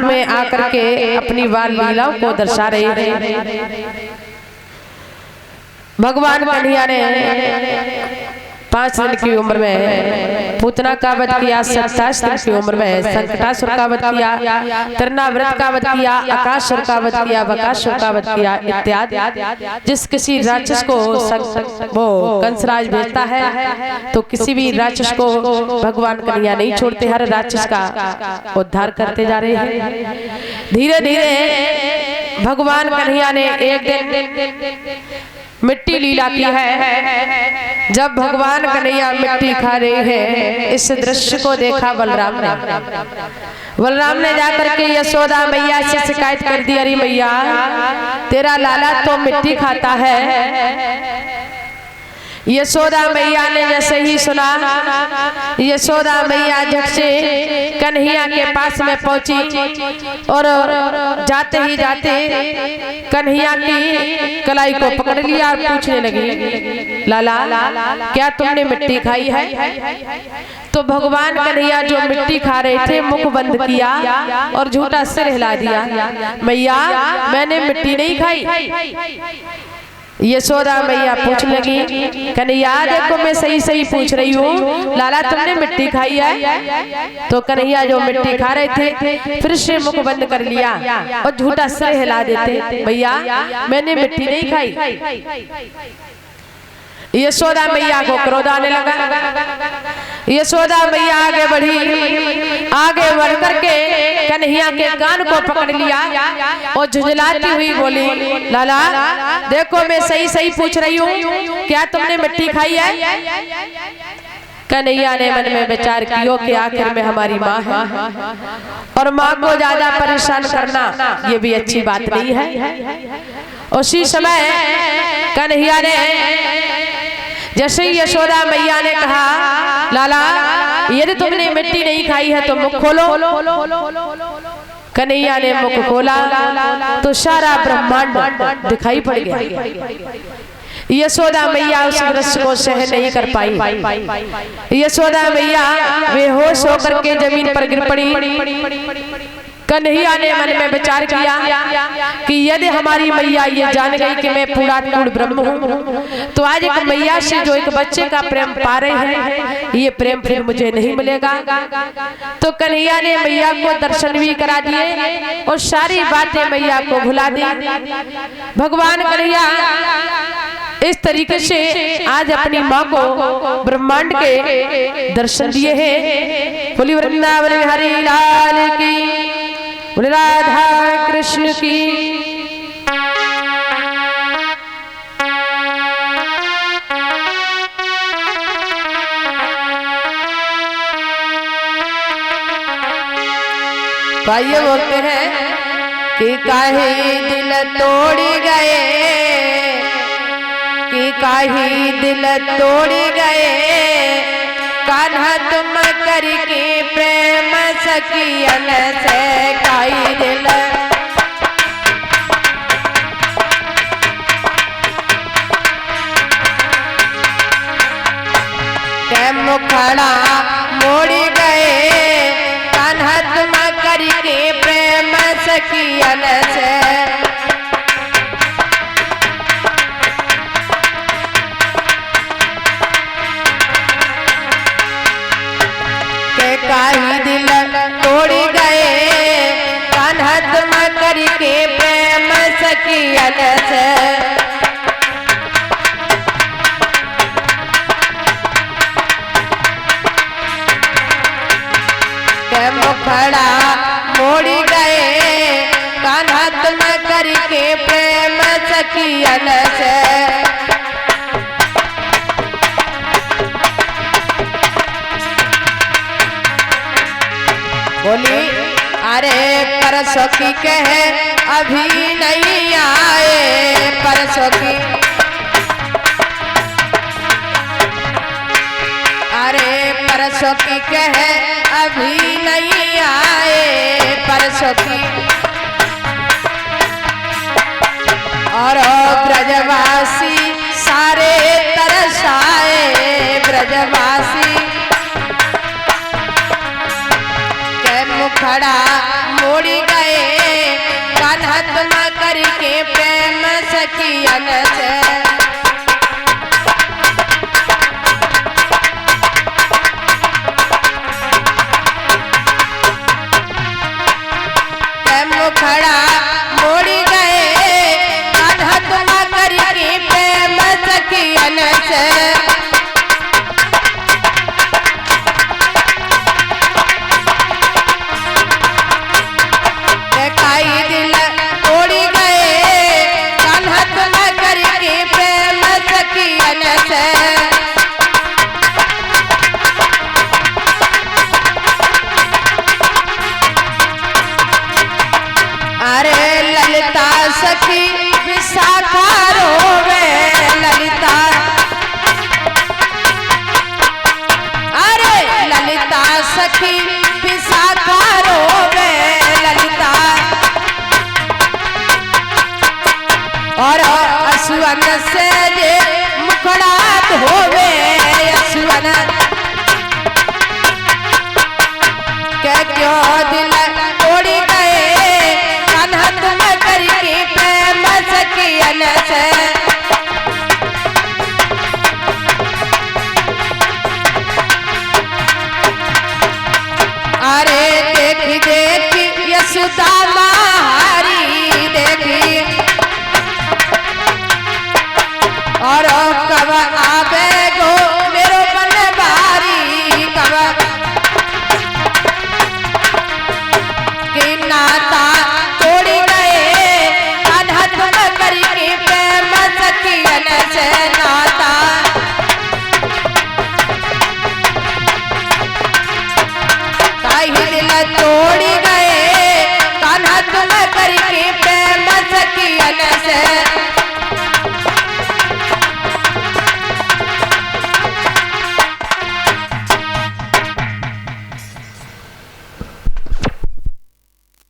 में आकर के अपनी बाल लीलाओं को दर्शा रहे हैं। भगवान कन्हैया ने 5 दिन की उम्र में पूतना का वध किया, 27 दिन की उम्र में संकटासुर का वध किया, तृणाव्रत का वध किया, आकाशुर का वध किया, बकासुर का वध किया इत्यादि। जिस किसी राक्षस को वो कंसराज भेजता है तो किसी भी राक्षस को भगवान कन्हैया नहीं छोड़ते, हर राक्षस का उद्धार करते जा रहे हैं। धीरे धीरे भगवान कन्हैया ने एक दिन मिट्टी लीला की है। जब भगवान कन्हैया मिट्टी खा रहे हैं, इस दृश्य को देखा बलराम ने जाकर के यशोदा मैया से शिकायत कर दी, अरे मैया तेरा लाला तो मिट्टी खाता है। यशोदा मैया ने जैसे ही सुना, यशोदा मैया झट से कन्हैया के पास में पहुंची और जाते ही जाते कन्हैया की कलाई को पकड़ लिया और पूछने लगी, लाला क्या तुमने मिट्टी खाई है? तो भगवान कन्हैया जो मिट्टी खा रहे थे मुख बंद किया और झूठा सिर हिला दिया, मैया मैंने मिट्टी नहीं खाई। यशोदा मैया पूछ लगी, कन्हैया देखो मैं सही सही पूछ रही हूँ, लाला तुमने मिट्टी खाई है? तो कन्हैया जो मिट्टी खा रहे थे फिर से मुख बंद कर लिया और झूठा सिर हिला देते, भैया मैंने मिट्टी नहीं खाई। यशोदा मैया को क्रोध आने लगा। यशोदा मैया आगे बढ़ी, आगे बढ़ करके कन्हैया के कान को पकड़ लिया और झुंझलाती हुई बोली, लाला देखो मैं सही सही पूछ रही हूँ, क्या तुमने मिट्टी खाई है? कन्हैया ने मन में विचार किया कि आखिर में हमारी माँ है और माँ को ज्यादा परेशान करना ये भी अच्छी बात नहीं है। उसी समय कन्हैया ने जैसे ही यशोदा मैया ने कहा, लाला यदि तुमने मिट्टी नहीं खाई है तो मुख खोलो। कन्हैया ने मुख खोला तो सारा ब्रह्मांड दिखाई पड़ गया। यशोदा मैया उस दृश्य को सहन नहीं कर पाई। यशोदा मैया बेहोश होकर के जमीन पर गिर पड़ी। कन्हैया ने मन में विचार किया कि यदि हमारी मैया ये जान गई कि मैं पूर्ण ब्रह्म हूँ तो आज एक मैया से जो एक बच्चे का प्रेम पा रहे हैं ये प्रेम फिर मुझे नहीं मिलेगा। तो कन्हैया ने मैया को दर्शन भी करा दिए और सारी बातें मैया को भुला दी। भगवान कन्हैया इस तरीके से आज अपनी माँ को ब्रह्मांड के दर्शन दिए हैं। बोली वृंदावन हरि लाल की, बोले राधा कृष्ण की। भाइयों बोलते हैं कि काहे दिल तोड़ गए, कि काहे दिल तोड़ गए, कान्हा तुम करके प्रेम सखियन से काई दिल। के मुखड़ा मोड़ गए, कान्हा तुम करके प्रेम सखियन से। काहे दिल तोड़ गए, कान्हा तुम करके प्रेम सखियन से। के मुखड़ा मोड़ गए, कान्हा तुम करके प्रेम सखियन से। बोली अरे परसों की कहे अभी नहीं आए, परसों की अरे परसों की कहे अभी नहीं आए, परसों की। और ब्रजवासी सारे तरसाए, ब्रजवासी मुखड़ा मोड़ गए, अन से मुखड़ा मोड़ी गए कान्हा तुम करके प्रेम सखियन से देखाई दिल तोड़ी गए कान्हा तुम करके प्रेम सखियन से अरे ललिता सखी विशाखा रोवे ललिता अरे ललिता सखी विशाखा रोवे ललिता और असुवन से जे मुखड़ा धोवे असुवन के क्यों दिल तोड़ी गए कान्हा तुम करके प्रेम सखियन से अरे देखी देखी यशोदा मारी देखी और कब आवे गो मेरो बनवारी कब कि नाता